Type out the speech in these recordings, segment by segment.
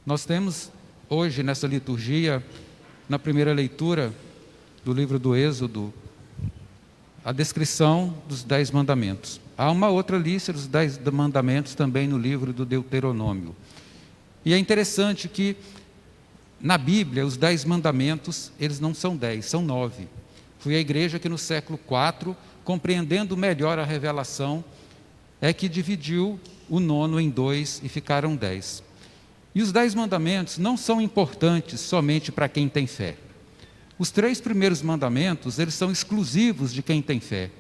Nós temos hoje nessa liturgia, na primeira leitura do livro do Êxodo, a descrição dos 10 mandamentos. Há uma outra lista dos 10 mandamentos também no livro do Deuteronômio. E é interessante que na Bíblia os 10 mandamentos, eles não são 10, são 9. Foi a igreja que no século IV, compreendendo melhor a revelação, é que dividiu o 9º em 2 e ficaram 10. E os 10 mandamentos não são importantes somente para quem tem fé. Os 3 primeiros mandamentos, eles são exclusivos de quem tem fé,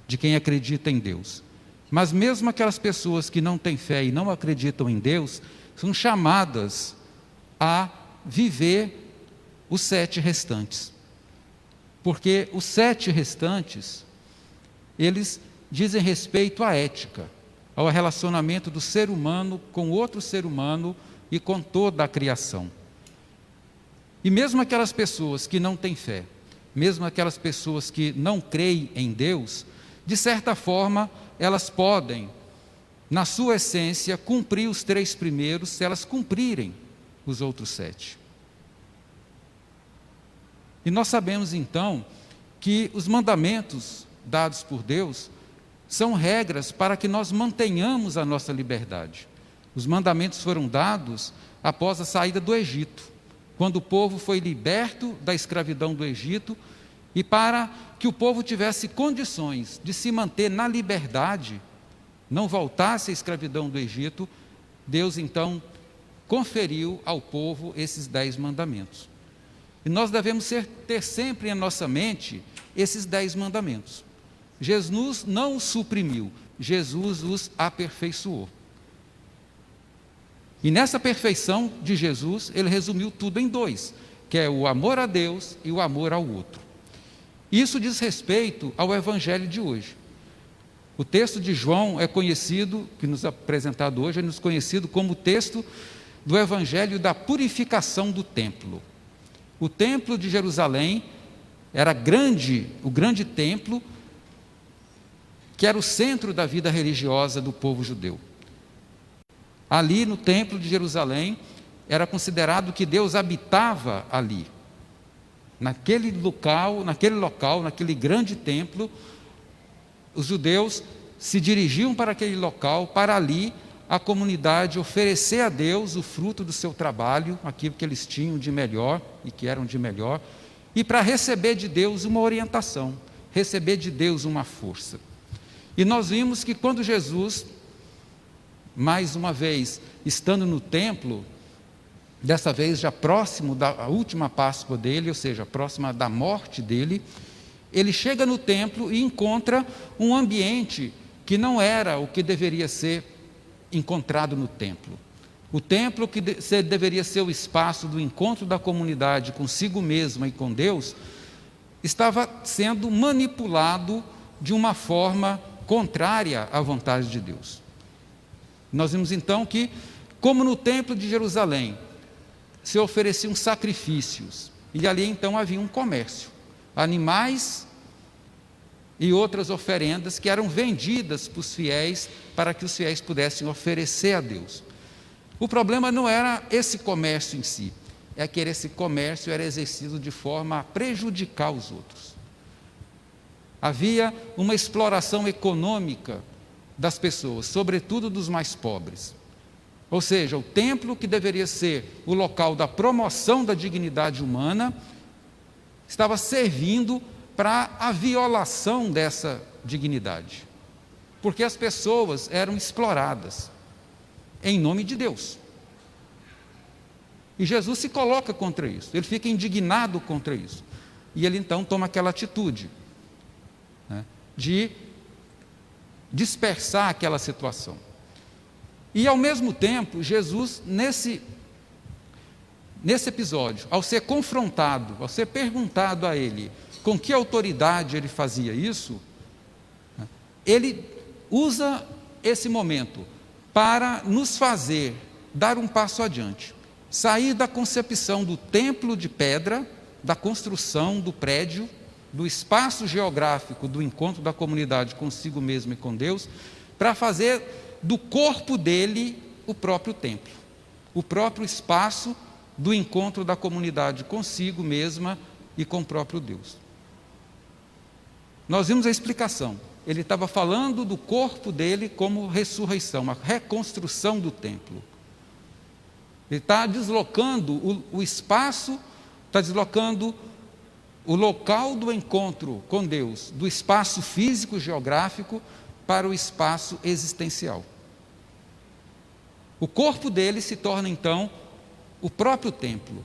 de quem acredita em Deus. Mas mesmo aquelas pessoas que não têm fé e não acreditam em Deus, são chamadas a viver os 7 restantes. Porque os 7 restantes, eles dizem respeito à ética, ao relacionamento do ser humano com outro ser humano e com toda a criação. E mesmo aquelas pessoas que não têm fé, mesmo aquelas pessoas que não creem em Deus, de certa forma, elas podem, na sua essência, cumprir os 3 primeiros, se elas cumprirem os outros 7. E nós sabemos então que os mandamentos dados por Deus são regras para que nós mantenhamos a nossa liberdade. Os mandamentos foram dados após a saída do Egito, quando o povo foi liberto da escravidão do Egito, e para que o povo tivesse condições de se manter na liberdade, não voltasse à escravidão do Egito, Deus então conferiu ao povo esses 10 mandamentos. E nós devemos ter sempre em nossa mente esses 10 mandamentos. Jesus não os suprimiu, Jesus os aperfeiçoou. E nessa perfeição de Jesus, ele resumiu tudo em 2, que é o amor a Deus e o amor ao outro. Isso diz respeito ao Evangelho de hoje. O texto de João é conhecido, que nos é apresentado hoje, é nos conhecido como o texto do Evangelho da purificação do templo. O templo de Jerusalém era o grande templo, que era o centro da vida religiosa do povo judeu. Ali no templo de Jerusalém, era considerado que Deus habitava ali. Naquele local, naquele grande templo, os judeus se dirigiam para aquele local, para ali a comunidade oferecer a Deus o fruto do seu trabalho, aquilo que eles tinham de melhor e que eram de melhor, e para receber de Deus uma orientação, receber de Deus uma força. E nós vimos que quando Jesus, mais uma vez, estando no templo, dessa vez já próximo da última Páscoa dele, ou seja, próxima da morte dele, ele chega no templo e encontra um ambiente que não era o que deveria ser encontrado no templo. O templo, que deveria ser o espaço do encontro da comunidade consigo mesma e com Deus, estava sendo manipulado de uma forma contrária à vontade de Deus. Nós vimos então que, como no templo de Jerusalém, se ofereciam sacrifícios, e ali então havia um comércio, animais e outras oferendas que eram vendidas para os fiéis, para que os fiéis pudessem oferecer a Deus. O problema não era esse comércio em si, é que esse comércio era exercido de forma a prejudicar os outros. Havia uma exploração econômica das pessoas, sobretudo dos mais pobres. Ou seja, o templo, que deveria ser o local da promoção da dignidade humana, estava servindo para a violação dessa dignidade, porque as pessoas eram exploradas em nome de Deus. E Jesus se coloca contra isso, ele fica indignado contra isso, e ele então toma aquela atitude, né, de dispersar aquela situação. E ao mesmo tempo, Jesus, nesse episódio, ao ser confrontado, ao ser perguntado a ele com que autoridade ele fazia isso, ele usa esse momento para nos fazer dar um passo adiante, sair da concepção do templo de pedra, da construção do prédio, do espaço geográfico do encontro da comunidade consigo mesmo e com Deus, para fazer do corpo dele o próprio templo. o próprio espaço do encontro da comunidade consigo mesma e com o próprio Deus. Nós vimos a explicação. Ele estava falando do corpo dele como ressurreição, uma reconstrução do templo. Ele está deslocando o espaço, está deslocando o local do encontro com Deus, do espaço físico, geográfico, para o espaço existencial. O corpo dele se torna, então, o próprio templo.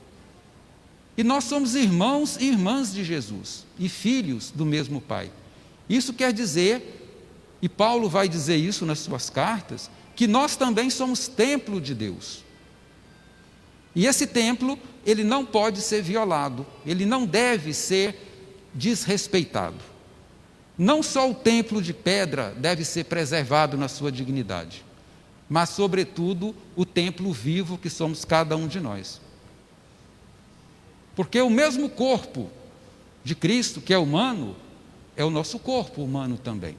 E nós somos irmãos e irmãs de Jesus, e filhos do mesmo Pai. Isso quer dizer, e Paulo vai dizer isso nas suas cartas, que nós também somos templo de Deus. E esse templo, ele não pode ser violado, ele não deve ser desrespeitado. Não só o templo de pedra deve ser preservado na sua dignidade, mas, sobretudo, o templo vivo que somos cada um de nós. Porque o mesmo corpo de Cristo, que é humano, é o nosso corpo humano também.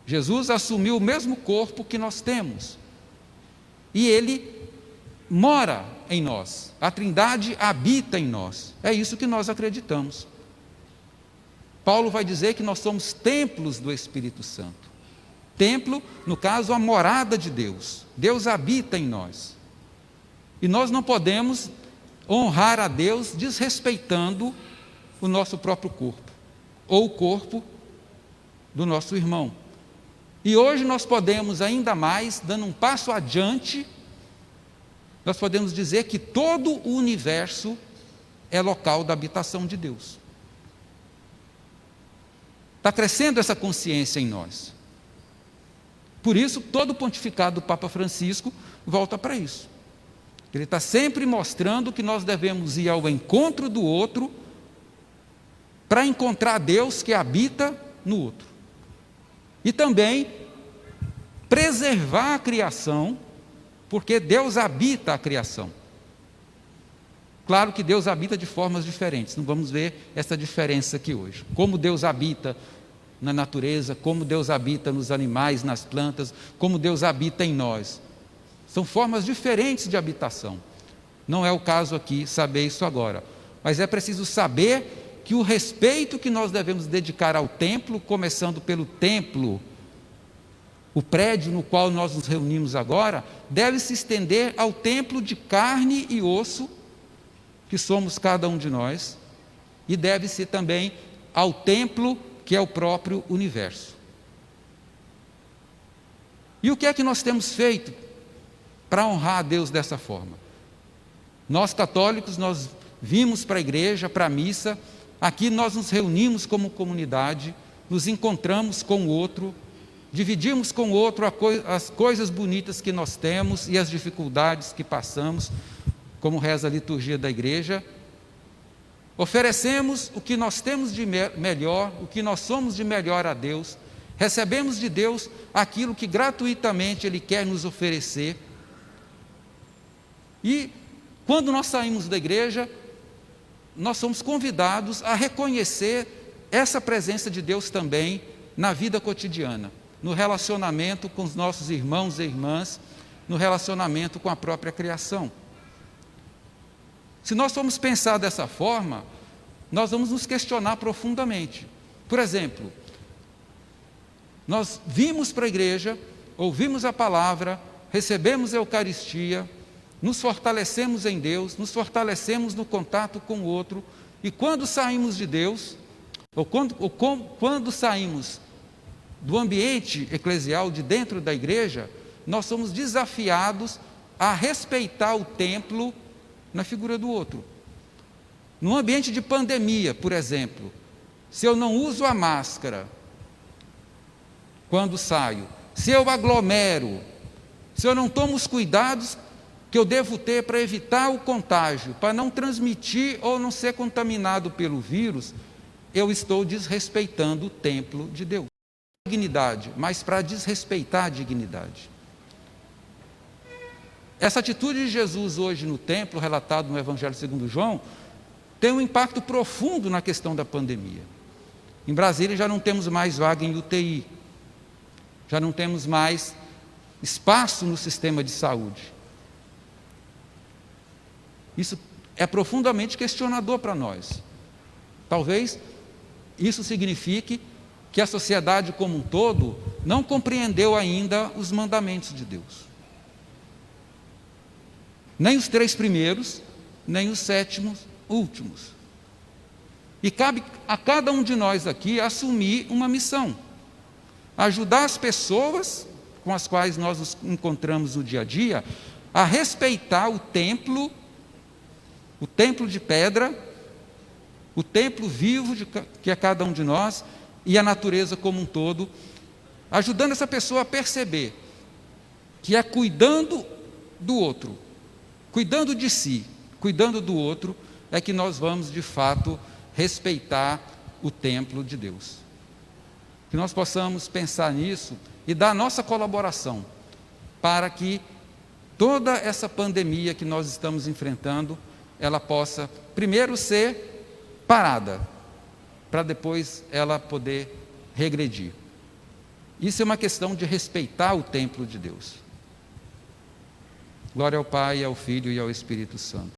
Jesus assumiu o mesmo corpo que nós temos, e Ele mora em nós, a Trindade habita em nós, é isso que nós acreditamos. Paulo vai dizer que nós somos templos do Espírito Santo. Templo, no caso, a morada de Deus. Deus habita em nós. E nós não podemos honrar a Deus desrespeitando o nosso próprio corpo, ou o corpo do nosso irmão. E hoje nós podemos ainda mais, dando um passo adiante, nós podemos dizer que todo o universo é local da habitação de Deus. Está crescendo essa consciência em nós. Por isso, todo o pontificado do Papa Francisco volta para isso. Ele está sempre mostrando que nós devemos ir ao encontro do outro para encontrar Deus que habita no outro. E também preservar a criação, porque Deus habita a criação. Claro que Deus habita de formas diferentes, não vamos ver essa diferença aqui hoje. Como Deus habita na natureza, como Deus habita nos animais, nas plantas, como Deus habita em nós. São formas diferentes de habitação. Não é o caso aqui saber isso agora, mas é preciso saber que o respeito que nós devemos dedicar ao templo, começando pelo templo, o prédio no qual nós nos reunimos agora, deve se estender ao templo de carne e osso, que somos cada um de nós, e deve-se também ao templo que é o próprio universo. E o que é que nós temos feito para honrar a Deus dessa forma? Nós católicos, nós vimos para a igreja, para a missa, aqui nós nos reunimos como comunidade, nos encontramos com o outro, dividimos com o outro as coisas bonitas que nós temos e as dificuldades que passamos, como reza a liturgia da igreja. Oferecemos o que nós temos de melhor, o que nós somos de melhor a Deus, recebemos de Deus aquilo que gratuitamente Ele quer nos oferecer. E quando nós saímos da igreja, nós somos convidados a reconhecer essa presença de Deus também na vida cotidiana, no relacionamento com os nossos irmãos e irmãs, no relacionamento com a própria criação. Se nós formos pensar dessa forma, nós vamos nos questionar profundamente. Por exemplo, nós vimos para a igreja, ouvimos a palavra, recebemos a Eucaristia, nos fortalecemos em Deus, nos fortalecemos no contato com o outro, e quando saímos de Deus, quando saímos do ambiente eclesial, de dentro da igreja, nós somos desafiados a respeitar o templo na figura do outro. Num ambiente de pandemia, por exemplo, se eu não uso a máscara quando saio, se eu aglomero, se eu não tomo os cuidados que eu devo ter para evitar o contágio, para não transmitir ou não ser contaminado pelo vírus, eu estou desrespeitando o templo de Deus. Dignidade, mas para desrespeitar a dignidade. Essa atitude de Jesus hoje no templo, relatado no Evangelho segundo João, tem um impacto profundo na questão da pandemia. Em Brasília já não temos mais vaga em UTI, já não temos mais espaço no sistema de saúde. Isso é profundamente questionador para nós. Talvez isso signifique que a sociedade como um todo não compreendeu ainda os mandamentos de Deus. Nem os 3 primeiros, nem os 7 últimos. E cabe a cada um de nós aqui assumir uma missão. Ajudar as pessoas com as quais nós nos encontramos no dia a dia, a respeitar o templo de pedra, o templo vivo que é cada um de nós, e a natureza como um todo, ajudando essa pessoa a perceber que é cuidando do outro, cuidando de si, cuidando do outro, é que nós vamos de fato respeitar o templo de Deus. Que nós possamos pensar nisso e dar nossa colaboração para que toda essa pandemia que nós estamos enfrentando, ela possa primeiro ser parada, para depois ela poder regredir. Isso é uma questão de respeitar o templo de Deus. Glória ao Pai, ao Filho e ao Espírito Santo.